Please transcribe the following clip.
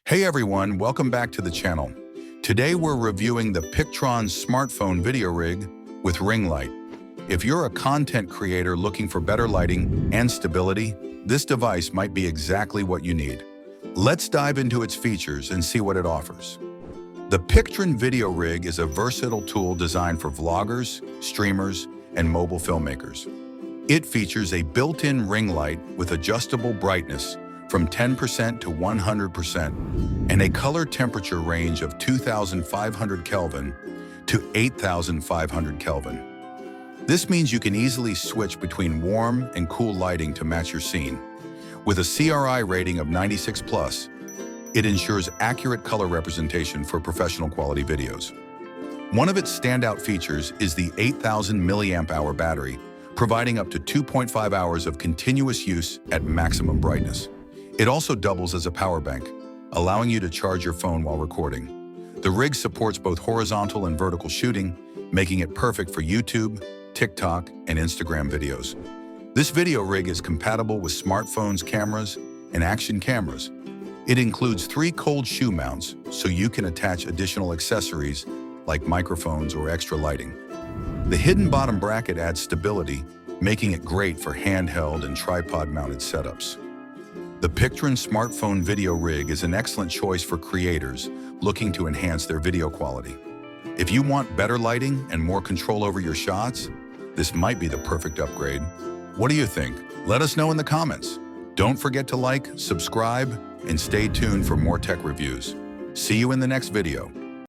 Hey everyone, welcome back to the channel. Today we're reviewing the PICTRON smartphone video rig with ring light. If you're a content creator looking for better lighting and stability, this device might be exactly what you need. Let's dive into its features and see what it offers. The PICTRON video rig is a versatile tool designed for vloggers, streamers, and mobile filmmakers. It features a built-in ring light with adjustable brightness from 10% to 100%, and a color temperature range of 2,500 Kelvin to 8,500 Kelvin. This means you can easily switch between warm and cool lighting to match your scene. With a CRI rating of 96+, it ensures accurate color representation for professional quality videos. One of its standout features is the 8,000 milliamp-hour battery, providing up to 2.5 hours of continuous use at maximum brightness. It also doubles as a power bank, allowing you to charge your phone while recording. The rig supports both horizontal and vertical shooting, making it perfect for YouTube, TikTok, and Instagram videos. This video rig is compatible with smartphones, cameras, and action cameras. It includes 3 cold shoe mounts, so you can attach additional accessories like microphones or extra lighting. The hidden bottom bracket adds stability, making it great for handheld and tripod-mounted setups. The PICTRON smartphone video rig is an excellent choice for creators looking to enhance their video quality. If you want better lighting and more control over your shots, this might be the perfect upgrade. What do you think? Let us know in the comments. Don't forget to like, subscribe, and stay tuned for more tech reviews. See you in the next video.